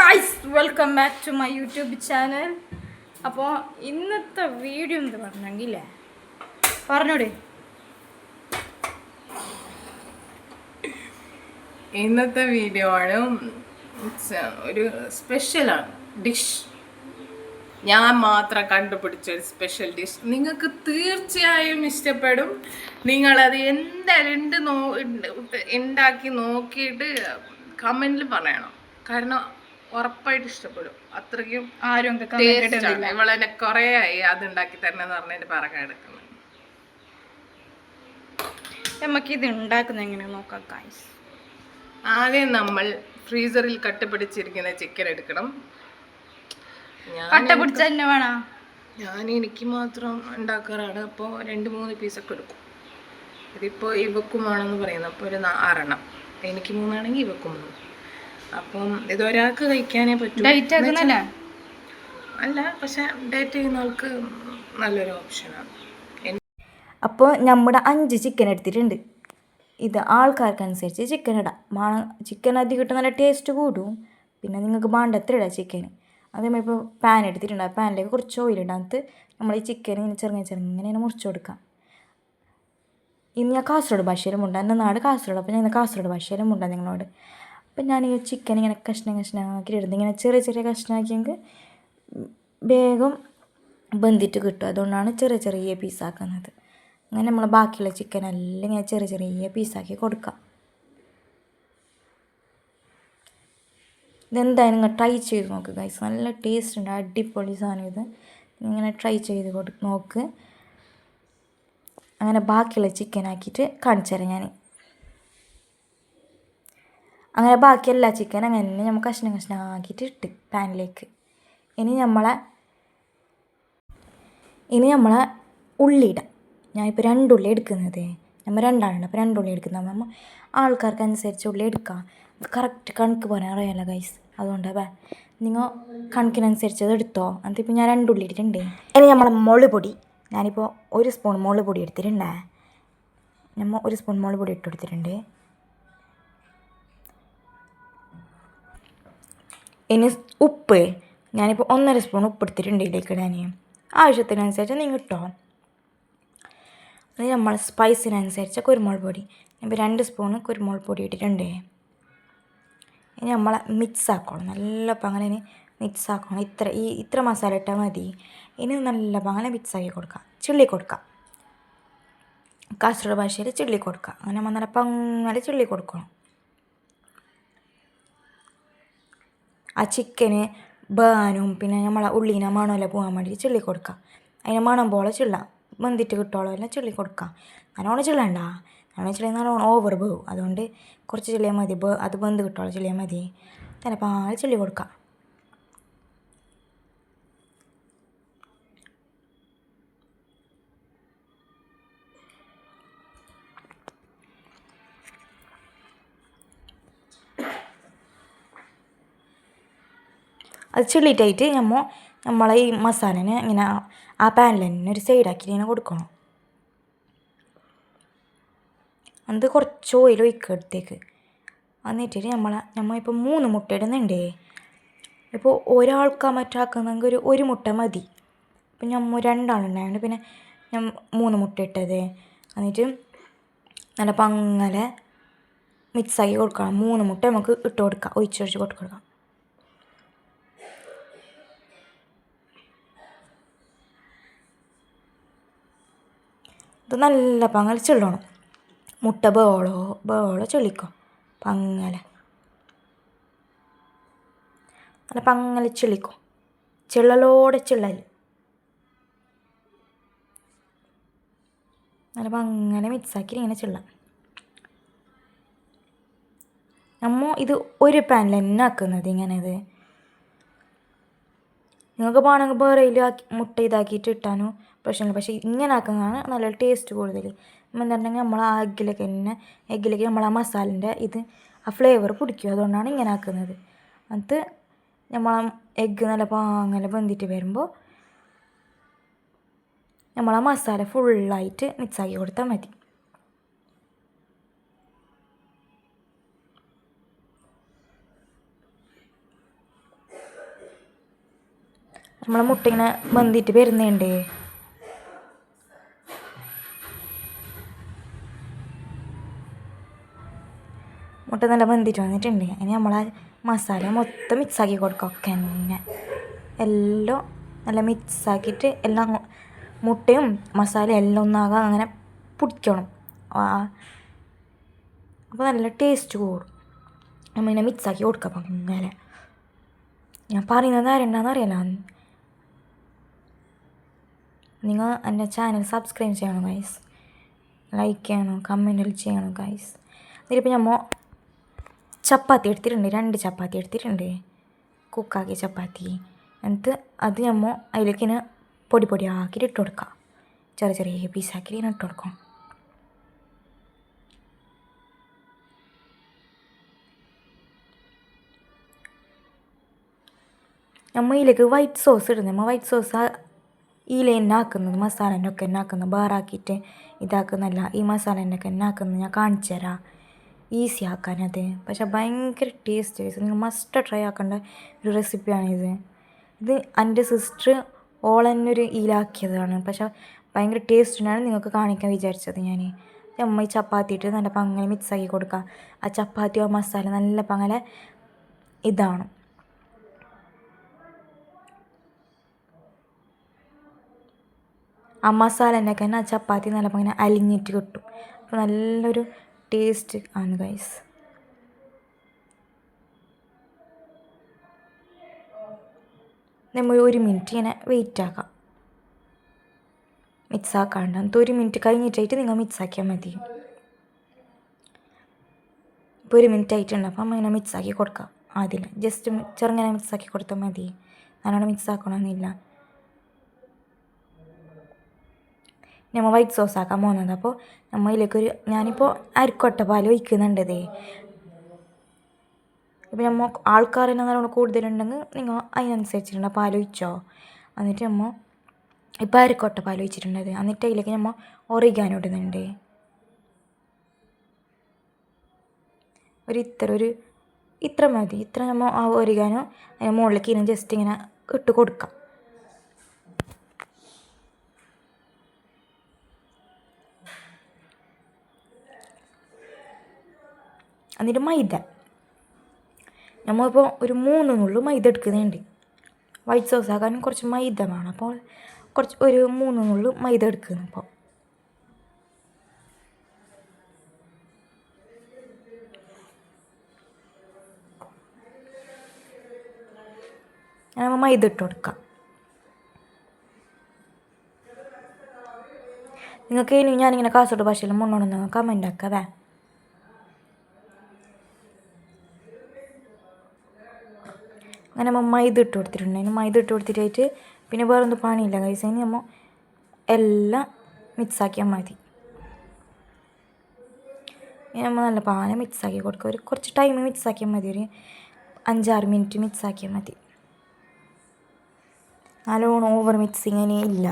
Guys welcome back to my YouTube channel. അപ്പോൾ ഇന്നത്തെ video എന്ത് പറഞ്ഞെങ്കിലേ പറഞ്ഞോടെ. ഇന്നത്തെ വീഡിയോ ആണ് ഒരു സ്പെഷ്യലാണ് ഡിഷ്. ഞാൻ മാത്രം കണ്ടുപിടിച്ച ഒരു സ്പെഷ്യൽ ഡിഷ്. നിങ്ങൾക്ക് തീർച്ചയായും ഇഷ്ടപ്പെടും. നിങ്ങളത് എന്തായാലും ഉണ്ടാക്കി നോക്കിയിട്ട് കമൻറ്റിൽ പറയണം. കാരണം ഉറപ്പായിട്ട് ഇഷ്ടപ്പെടും. അത്രയ്ക്കും ആരും ഇവളെന്നെ കുറേ ആയി അത് ഉണ്ടാക്കി തരണമെന്ന് പറഞ്ഞതിൻ്റെ പറക്കാൻ എടുക്കുന്നത്. നമുക്കിത് ഉണ്ടാക്കുന്നത് എങ്ങനെയാണ് നോക്കാം ഗായ്സ്. ആദ്യം നമ്മൾ ഫ്രീസറിൽ കട്ടപിടിച്ചിരിക്കുന്ന ചിക്കൻ എടുക്കണം. കട്ട പിടിച്ച തന്നെ വേണം. ഞാൻ എനിക്ക് മാത്രം ഉണ്ടാക്കാറാണ്. അപ്പോൾ 2-3 പീസൊക്കെ എടുക്കും. ഇതിപ്പോൾ ഇവക്കും വേണമെന്ന് പറയുന്നത്. അപ്പോൾ ഒരു 6 എനിക്ക് 3 ഇവക്കും 3. അപ്പം ഇതൊരാൾക്ക് കഴിക്കാനേ പറ്റൂ. അല്ല, പക്ഷെ ഡേറ്റ് ചെയ്യുന്ന ആൾക്ക് നല്ലൊരു ഓപ്ഷനാണ്. അപ്പോൾ നമ്മുടെ 5 ചിക്കൻ എടുത്തിട്ടുണ്ട്. ഇത് ആൾക്കാർക്കനുസരിച്ച് ചിക്കൻ ഇടാം. ചിക്കൻ അധികം ഇട്ട് നല്ല ടേസ്റ്റ് കൂടും. പിന്നെ നിങ്ങൾക്ക് വേണ്ടത്ര ഇടാം ചിക്കൻ. അതേമാതിരി ഇപ്പോൾ പാൻ എടുത്തിട്ടുണ്ട്. ആ പാനിലേക്ക് കുറച്ച് ഓയിലിടാം. എന്നിട്ട് നമ്മൾ ഈ ചിക്കൻ ഇങ്ങനെ ചെറുങ്ങനെ മുറിച്ച് കൊടുക്കാം. ഇന്ന് ഞാൻ കാസർഗോഡ് ഭാഷയിലും ഉണ്ട്. എൻ്റെ നാട് കാസർഗോഡ്. അപ്പോൾ ഞാൻ കാസർഗോഡ് ഭാഷയിലും ഉണ്ട് നിങ്ങളോട്. അപ്പം ഞാൻ ഈ ചിക്കൻ ഇങ്ങനെ കഷ്ണമാക്കി ഇടുന്നത്. ഇങ്ങനെ ചെറിയ കഷ്ണമാക്കിയെങ്കിൽ വേഗം ബന്ധിട്ട് കിട്ടും. അതുകൊണ്ടാണ് ചെറിയ പീസാക്കുന്നത്. അങ്ങനെ നമ്മൾ ബാക്കിയുള്ള ചിക്കനെല്ലാം ഇങ്ങനെ ചെറിയ പീസാക്കി കൊടുക്കാം. ഇതെന്തായാലും നിങ്ങൾ ട്രൈ ചെയ്ത് നോക്ക് ഗൈസ്. നല്ല ടേസ്റ്റ് ഉണ്ട്. അടിപൊളി സാധനം ഇത്. ഇങ്ങനെ ട്രൈ ചെയ്ത് നോക്ക്. അങ്ങനെ ബാക്കിയുള്ള ചിക്കനാക്കിയിട്ട് കാണിച്ചു തരാം ഞാൻ. അങ്ങനെ ബാക്കി എല്ലാ ചിക്കൻ അങ്ങനെ നമ്മൾ കഷ്ണമാക്കിയിട്ട് ഇട്ട് പാനിലേക്ക്. ഇനി നമ്മളെ ഉള്ളി ഇടാം. ഞാനിപ്പോൾ 2 ഉള്ളി എടുക്കുന്നത്. നമ്മൾ 2 ആളുണ്ട്. അപ്പോൾ 2 ഉള്ളി എടുക്കുന്നത്. നമ്മൾ ആൾക്കാർക്ക് അനുസരിച്ച് ഉള്ളി എടുക്കാം. കറക്റ്റ് കണക്ക് പറയാൻ അറിയാമല്ലോ ഗൈസ്. അതുകൊണ്ട് നിങ്ങൾ കണക്കിനനുസരിച്ച് അത് എടുത്തോ. എന്നിട്ട് ഇപ്പോൾ ഞാൻ 2 ഉള്ളി ഇട്ടിട്ടുണ്ട്. ഇനി നമ്മളെ മുളക് പൊടി ഞാനിപ്പോൾ 1 സ്പൂൺ മുളക് പൊടി എടുത്തിട്ടുണ്ടേ. നമ്മൾ 1 സ്പൂൺ മുളക് പൊടി ഇട്ട് കൊടുത്തിട്ടുണ്ട്. ഇനി ഉപ്പ് ഞാനിപ്പോൾ 1.5 സ്പൂൺ ഉപ്പ് എടുത്തിട്ടുണ്ട് ഇതിലേക്ക് ഇടാൻ. ആവശ്യത്തിനനുസരിച്ച് നിങ്ങൾ ഇട്ടോ. അത് നമ്മൾ സ്പൈസിനനുസരിച്ച് കുരുമുളക് പൊടി ഇപ്പോൾ 2 സ്പൂൺ കുരുമുളക് പൊടി ഇട്ടിട്ടുണ്ട്. ഇനി നമ്മൾ മിക്സ് ആക്കണം. നല്ല അങ്ങനെ മിക്സ് ആക്കണം. ഇത്ര മസാല ഇട്ടാൽ മതി. ഇനി നല്ല അങ്ങനെ മിക്സാക്കി കൊടുക്കാം. ചിള്ളി കൊടുക്കാം. കാസർഗോഡ് ഭാഷയിൽ ചിള്ളി കൊടുക്കാം. അങ്ങനെ നമ്മൾ നല്ല പങ്ങനെ ചിള്ളി കൊടുക്കണം. ആ ചിക്കന് ബേനും പിന്നെ നമ്മളെ ഉള്ളീനെ മണമെല്ലാം പോകാൻ വേണ്ടിയിട്ട് ചിള്ളി കൊടുക്കാം. അതിന് മണം പോലെ ചിള്ളാം. വെന്തിട്ട് കിട്ടോളം എല്ലാം ചിള്ളി കൊടുക്കാം. നല്ലോണം ചിള്ളണ്ട. നല്ലോണം ഓവർ പോവും. അതുകൊണ്ട് കുറച്ച് ചിള്ളിയാൽ മതി. അത് വെന്ത് കിട്ടോളം ചിള്ളിയാൽ മതി. പാൽ ചിള്ളി കൊടുക്കാം. അത് ചിള്ളിയിട്ടായിട്ട് നമ്മളെ ഈ മസാലനെ ഇങ്ങനെ ആ പാനിൽ തന്നെ ഒരു സൈഡാക്കി ഇങ്ങനെ കൊടുക്കണം. അത് കുറച്ച് ഓയിൽ ഒഴിക്കുക എടുത്തേക്ക്. എന്നിട്ട് നമ്മളിപ്പോൾ 3 മുട്ട ഇടുന്നുണ്ട്. ഇപ്പോൾ ഒരാൾക്കാ മറ്റാക്കുന്നെങ്കിൽ ഒരു മുട്ട മതി. ഇപ്പം നമ്മൾ 2 ആളുണ്ടായതുകൊണ്ട് പിന്നെ ഞാൻ 3 മുട്ട ഇട്ടത്. എന്നിട്ട് നല്ല പങ്ങനെ മിക്സാക്കി കൊടുക്കണം. 3 മുട്ട നമുക്ക് ഇട്ട് കൊടുക്കാം. ഒഴിച്ചൊഴിച്ച് കൊടുക്കാം. ഇത് നല്ല പങ്ങൽ ചെള്ളണം. മുട്ട ബേളോ ചെള്ളിക്കോ പങ്ങലെ നല്ല പങ്ങല് ചെള്ളിക്കോ. ചെള്ളലോടെ ചെള്ളല് നല്ല പങ്ങനെ മിക്സാക്കി ഇങ്ങനെ ചെള്ളാം. ഇത് ഒരു പാനിൽ തന്നെ ആക്കുന്നത്. ഇങ്ങനെ ഇത് നിങ്ങൾക്ക് വേണമെങ്കിൽ വേറെയിൽ മുട്ട ഇതാക്കിയിട്ട് ഇട്ടാനോ പ്രശ്നമില്ല. പക്ഷേ ഇങ്ങനെ ആക്കുന്നതാണ് നല്ല ടേസ്റ്റ് കൂടുതൽ. എന്നുണ്ടെങ്കിൽ നമ്മൾ ആ എഗ്ഗിലേക്ക് നമ്മൾ ആ മസാലൻ്റെ ആ ഫ്ലേവർ പിടിക്കും. അതുകൊണ്ടാണ് ഇങ്ങനെ ആക്കുന്നത്. അത് നമ്മൾ എഗ്ഗ് നല്ല പാങ്ങനെ വെന്തിട്ട് വരുമ്പോൾ നമ്മൾ ആ മസാല ഫുള്ളായിട്ട് മിക്സാക്കി കൊടുത്താൽ മതി. നമ്മളെ മുട്ട ഇങ്ങനെ വെന്തിട്ട് വരുന്നുണ്ട്. മുട്ട നല്ല വെന്തിട്ട് വന്നിട്ടുണ്ട്. ഇനി നമ്മളെ മസാല മൊത്തം മിക്സാക്കി കൊടുക്കാം. ഒക്കെ തന്നെ എല്ലാം നല്ല മിക്സാക്കിയിട്ട് എല്ലാം മുട്ടയും മസാല എല്ലാം ഒന്നാകാൻ അങ്ങനെ പിടിക്കണം. അപ്പോൾ നല്ല ടേസ്റ്റ് കൂടും. നമ്മളിങ്ങനെ മിക്സാക്കി കൊടുക്കാം. അപ്പം ഇങ്ങനെ ഞാൻ പറയുന്നത് ആരുണ്ടാന്ന് അറിയാലോ. നിങ്ങൾ എൻ്റെ ചാനൽ സബ്സ്ക്രൈബ് ചെയ്യണം ഗൈസ്, ലൈക്ക് ചെയ്യണം, കമൻറ്റിൽ ചെയ്യണം ഗൈസ്. ഇതിലിപ്പോൾ നമ്മൾ ചപ്പാത്തി എടുത്തിട്ടുണ്ട്, 2 ചപ്പാത്തി എടുത്തിട്ടുണ്ട്, കുക്കാക്കിയ ചപ്പാത്തി. എന്നിട്ട് അത് നമ്മൾ അതിലേക്ക് ഇങ്ങനെ പൊടി പൊടിയാക്കിയിട്ട് ഇട്ട് കൊടുക്കാം. ചെറിയ ചെറിയ പീസാക്കിയിട്ട് ഇങ്ങനെ ഇട്ട് കൊടുക്കാം. നമ്മൾ ഇതിലേക്ക് വൈറ്റ് സോസ് ഇടുന്നത്. നമ്മൾ വൈറ്റ് സോസ് ഇതിൽ തന്നെ ആക്കുന്നത്, മസാലേൻ്റെ ഒക്കെ തന്നെ ആക്കുന്നത്, ബേറാക്കിയിട്ട് ഇതാക്കുന്നല്ല. ഈ മസാലേൻ്റെ ഒക്കെ തന്നെ ആക്കുന്നത് ഞാൻ കാണിച്ചു തരാം, ഈസി ആക്കാനത്. പക്ഷെ ഭയങ്കര ടേസ്റ്റ്. നിങ്ങൾ മസ്റ്റ് ട്രൈ ആക്കേണ്ട ഒരു റെസിപ്പിയാണിത്. ഇത് എൻ്റെ സിസ്റ്റർ ഓളെന്നൊരു ഈലാക്കിയതാണ്. പക്ഷെ ഭയങ്കര ടേസ്റ്റിനാണ് നിങ്ങൾക്ക് കാണിക്കാൻ വിചാരിച്ചത് ഞാൻ. നമ്മൾ ഈ ചപ്പാത്തി ഇട്ട് നല്ല പങ്ങനെ മിക്സാക്കി കൊടുക്കുക. ആ ചപ്പാത്തിയോ മസാല നല്ല പങ്ങനെ ഇതാണ്. ആ മസാലേൻ്റെ ഒക്കെ തന്നെ ആ ചപ്പാത്തി നല്ല പങ്ങനെ അലിഞ്ഞിട്ട് കിട്ടും. അപ്പോൾ നല്ലൊരു ടേസ്റ്റ് ആണ് ഗൈസ്. നമ്മൾ 1 മിനിറ്റ് ഇങ്ങനെ വെയിറ്റ് ആക്കാം, മിക്സ് ആക്കാണ്ട്. എന്നിട്ട് 1 മിനിറ്റ് കഴിഞ്ഞിട്ടായിട്ട് നിങ്ങൾ മിക്സ് ആക്കിയാൽ മതി. ഇപ്പോൾ 1 മിനിറ്റ് ആയിട്ടുണ്ട്. അപ്പം നമ്മൾ ഇങ്ങനെ മിക്സ് ആക്കി കൊടുക്കാം. ആദ്യം ജസ്റ്റ് ചെറുങ്ങനെ മിക്സ് ആക്കി കൊടുത്താൽ മതി, നല്ലോണം മിക്സ് ആക്കണമെന്നില്ല. നമ്മൾ വൈറ്റ് സോസ് ആക്കാൻ പോകുന്നത്. അപ്പോൾ നമ്മൾ ഇതിലേക്കൊരു ഞാനിപ്പോൾ അരിക്കൊട്ട പാൽ ഒഴിക്കുന്നുണ്ടതേ. ഇപ്പം നമ്മൾ ആൾക്കാരെന്നെ നല്ലോണം കൂടുതലുണ്ടെങ്കിൽ നിങ്ങൾ അതിനനുസരിച്ചിട്ടുണ്ട് പാൽ ഒഴിച്ചോ. എന്നിട്ട് നമ്മൾ ഇപ്പോൾ അരിക്കൊട്ട പാൽ ഒഴിച്ചിട്ടുണ്ടത്. എന്നിട്ട് അതിലേക്ക് നമ്മൾ ഒറിഗാനോ ഇടുന്നുണ്ട്. ഇത്ര മതി. ഇത്ര നമ്മൾ ആ ഒറിഗാനോ അതിന് മുകളിലേക്ക് ഇങ്ങനെ ജസ്റ്റ് ഇങ്ങനെ ഇട്ട് കൊടുക്കാം. എന്നിട്ട് മൈദ നമ്മളിപ്പോൾ ഒരു 3 നുള്ളു മൈദ എടുക്കുന്നുണ്ട്. വൈറ്റ് സോസ് ആക്കാൻ കുറച്ച് മൈദ വേണം. അപ്പോൾ ഒരു 3 നുള്ളു മൈദ എടുക്കുന്നു. അപ്പോൾ നമ്മൾ മൈദ ഇട്ട് കൊടുക്കാം. നിങ്ങൾക്ക് ഇനി ഞാനിങ്ങനെ കാസർഗോഡ് ഭാഷയിൽ മുന്നോട്ട് കമൻ്റ് ആക്കാതെ. അങ്ങനെ നമ്മൾ മൈദ ഇട്ട് കൊടുത്തിട്ടുണ്ട്. അതിന് മൈദ ഇട്ട് കൊടുത്തിട്ടായിട്ട് പിന്നെ വേറൊന്നും പണിയില്ല കൈസ്. അതിന് നമ്മൾ എല്ലാം മിക്സാക്കിയാൽ മതി. ഇനി നമ്മൾ നല്ല പാനെ മിക്സാക്കി കൊടുക്കുക. കുറച്ച് ടൈം മിക്സാക്കിയാൽ മതി, ഒരു 5-6 മിനിറ്റ് മിക്സാക്കിയാൽ മതി. നല്ലോണം ഓവർ മിക്സിങ് ഇനി ഇല്ല.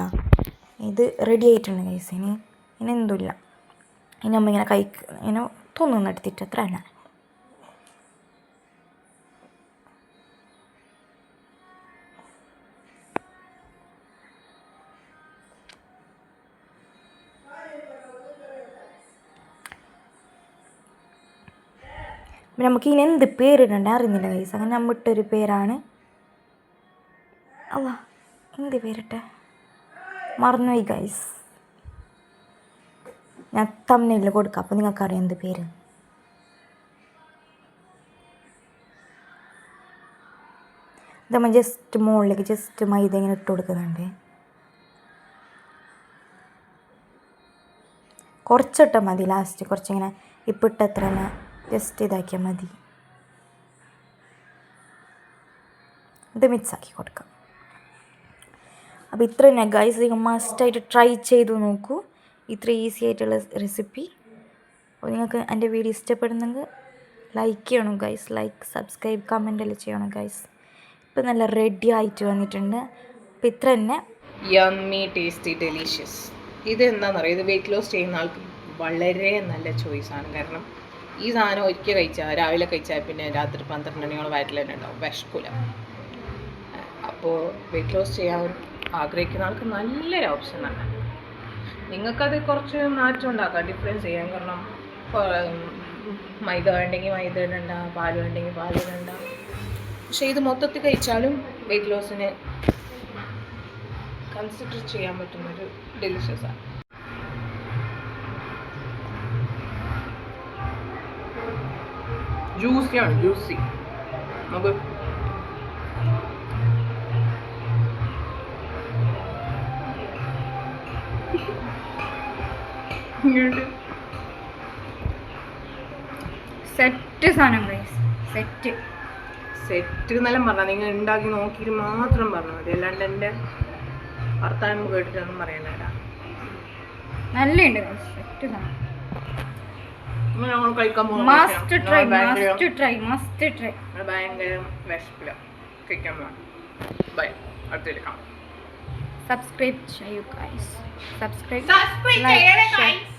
ഇത് റെഡി ആയിട്ടുണ്ട് കൈസ്. ഇനി എന്തുമില്ല. ഇനി നമ്മളിങ്ങനെ ഇങ്ങനെ തോന്നുന്നെടുത്തിട്ട് അത്ര തന്നെ. നമുക്ക് ഇനി എന്ത് പേരിടണ്ട അറിയുന്നില്ല കൈസ്. അങ്ങനെ നമ്മൾ ഇട്ടൊരു പേരാണ്. അല്ല എന്ത് പേരിട്ടെ മറന്നുപോയി ഗൈസ്. ഞാൻ തംബ്നെയിലിൽ കൊടുക്കാം, അപ്പോൾ നിങ്ങൾക്കറിയാം എന്ത് പേര്. ഇത് നമ്മൾ ജസ്റ്റ് മുകളിലേക്ക് ജസ്റ്റ് മൈദ ഇങ്ങനെ ഇട്ട് കൊടുക്കുന്നുണ്ട്. കുറച്ചിട്ടാൽ മതി. ലാസ്റ്റ് കുറച്ചിങ്ങനെ ഇപ്പം ഇട്ടത്ര തന്നെ ജസ്റ്റ് ഇതാക്കിയാൽ മതി. ഇത് മിക്സാക്കി കൊടുക്കാം. അപ്പോൾ ഇത്ര തന്നെ ഗൈസ്. നിങ്ങൾ മസ്റ്റായിട്ട് ട്രൈ ചെയ്തു നോക്കൂ. ഇത്ര ഈസി ആയിട്ടുള്ള റെസിപ്പി. അപ്പോൾ നിങ്ങൾക്ക് എൻ്റെ വീഡിയോ ഇഷ്ടപ്പെടുന്നെങ്കിൽ ലൈക്ക് ചെയ്യണം ഗൈസ്. ലൈക്ക്, സബ്സ്ക്രൈബ്, കമൻ്റ് എല്ലാം ചെയ്യണം ഗൈസ്. ഇപ്പോൾ നല്ല റെഡി ആയിട്ട് വന്നിട്ടുണ്ട്. അപ്പോൾ ഇത്ര തന്നെ. Yummy, tasty, delicious. ഇത് എന്താണെന്നറിയാം, ഇത് വെയിറ്റ് ലോസ് ചെയ്യുന്ന ആൾക്ക് വളരെ നല്ല ചോയ്സാണ്. കാരണം ഈ സാധനം ഒരിക്കൽ കഴിച്ചാൽ, രാവിലെ കഴിച്ചാൽ പിന്നെ രാത്രി 12 മണിയോളം വയറ്റിൽ തന്നെ ഉണ്ടാവും, വിശക്കില്ല. അപ്പോൾ വെയിറ്റ് ലോസ് ചെയ്യാൻ ആഗ്രഹിക്കുന്ന ആൾക്ക് നല്ലൊരു ഓപ്ഷനാണ്. നിങ്ങൾക്കത് കുറച്ച് മാറ്റം ഉണ്ടാക്കാം, ഡിഫറൻസ് ചെയ്യാൻ. കാരണം മൈദ വേണ്ടെങ്കിൽ മൈദ ഇടണ്ട, പാൽ വേണ്ടെങ്കിൽ പാൽ ഇടണ്ട. പക്ഷേ ഇത് മൊത്തത്തിൽ കഴിച്ചാലും വെയിറ്റ് ലോസിന് കൺസിഡർ ചെയ്യാൻ പറ്റുന്നൊരു ഡെലിഷ്യസ് ആണ്. ജ്യൂസിയാണ്, ജ്യൂസി. നമുക്ക് സെറ്റ് സാധനം ഗൈസ്, സെറ്റ് എന്നെല്ലാം പറഞ്ഞാൽ നിങ്ങൾ ഉണ്ടാക്കി നോക്കിയിട്ട് മാത്രം പറഞ്ഞാൽ മതി. അല്ലാണ്ട് എൻ്റെ വർത്താനം കേട്ടിട്ടൊന്നും പറയണ്ട. നല്ലുണ്ട് ഗൈസ്, സെറ്റ് സാധനം. ഞങ്ങൾ കഴിക്കാൻ must try, must try, must try. ഭയങ്കര വിശപ്പില്ല, കഴിക്കാൻ പോകാം. ബൈ, അടുത്തേക്ക് കാണാം. സബ്സ്ക്രൈബ് ചെയ്യൂ ഗൈസ്, സബ്സ്ക്രൈബ് ചെയ്യണേ guys.